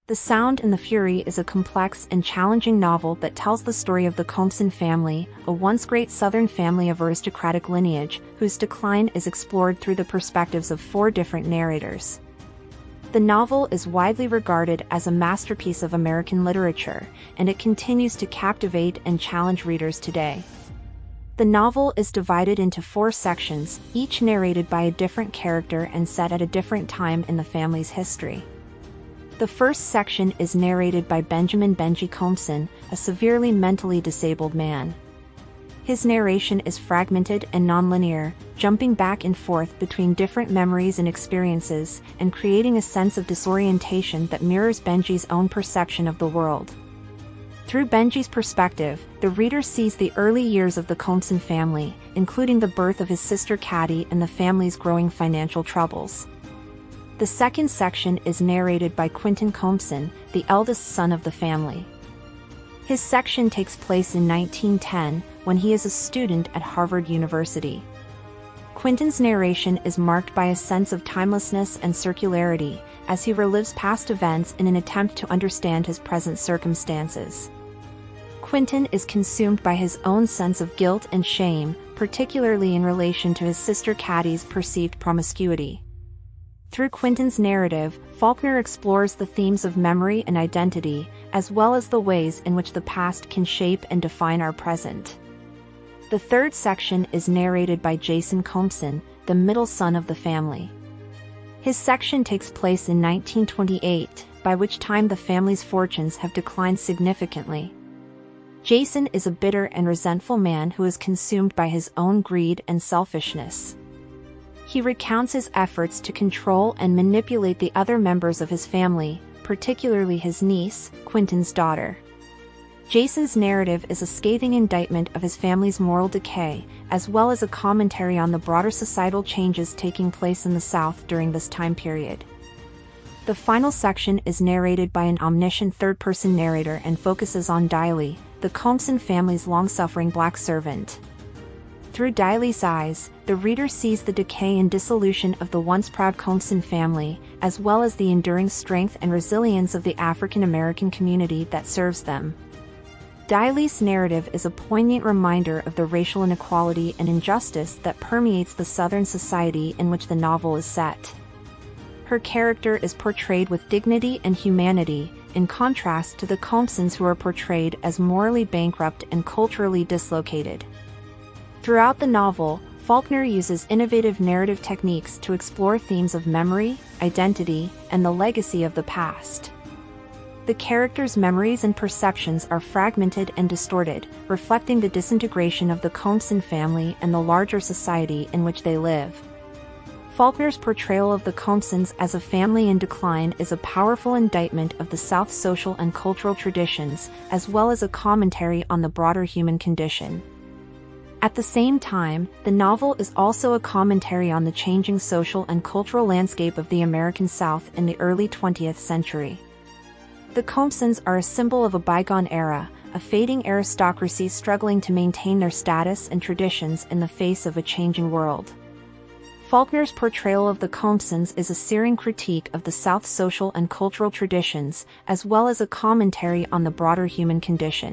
The Sound and the Fury is a complex and challenging novel that tells the story of the Compson family, a once great Southern family of aristocratic lineage, whose decline is explored through the perspectives of 4 different narrators. The novel is widely regarded as a masterpiece of American literature, and it continues to captivate and challenge readers today. The novel is divided into 4 sections, each narrated by a different character and set at a different time in the family's history. The first section is narrated by Benjamin "Benji" Compson, a severely mentally disabled man. His narration is fragmented and nonlinear, jumping back and forth between different memories and experiences, and creating a sense of disorientation that mirrors Benji's own perception of the world. Through Benji's perspective, the reader sees the early years of the Compson family, including the birth of his sister Caddy and the family's growing financial troubles. The second section is narrated by Quentin Compson, the eldest son of the family. His section takes place in 1910, when he is a student at Harvard University. Quentin's narration is marked by a sense of timelessness and circularity, as he relives past events in an attempt to understand his present circumstances. Quentin is consumed by his own sense of guilt and shame, particularly in relation to his sister Caddy's perceived promiscuity. Through Quentin's narrative, Faulkner explores the themes of memory and identity, as well as the ways in which the past can shape and define our present. The third section is narrated by Jason Compson, the middle son of the family. His section takes place in 1928, by which time the family's fortunes have declined significantly. Jason is a bitter and resentful man who is consumed by his own greed and selfishness. He recounts his efforts to control and manipulate the other members of his family, particularly his niece, Quentin's daughter. Jason's narrative is a scathing indictment of his family's moral decay, as well as a commentary on the broader societal changes taking place in the South during this time period. The final section is narrated by an omniscient third-person narrator and focuses on Diley, the Compson family's long-suffering black servant. Through Diley's eyes, the reader sees the decay and dissolution of the once proud Compson family, as well as the enduring strength and resilience of the African American community that serves them. Diley's narrative is a poignant reminder of the racial inequality and injustice that permeates the Southern society in which the novel is set. Her character is portrayed with dignity and humanity, in contrast to the Compsons who are portrayed as morally bankrupt and culturally dislocated. Throughout the novel, Faulkner uses innovative narrative techniques to explore themes of memory, identity, and the legacy of the past. The characters' memories and perceptions are fragmented and distorted, reflecting the disintegration of the Compson family and the larger society in which they live. Faulkner's portrayal of the Compsons as a family in decline is a powerful indictment of the South's social and cultural traditions, as well as a commentary on the broader human condition. At the same time, the novel is also a commentary on the changing social and cultural landscape of the American South in the early 20th century. The Compsons are a symbol of a bygone era, a fading aristocracy struggling to maintain their status and traditions in the face of a changing world. Faulkner's portrayal of the Compsons is a searing critique of the South's social and cultural traditions, as well as a commentary on the broader human condition.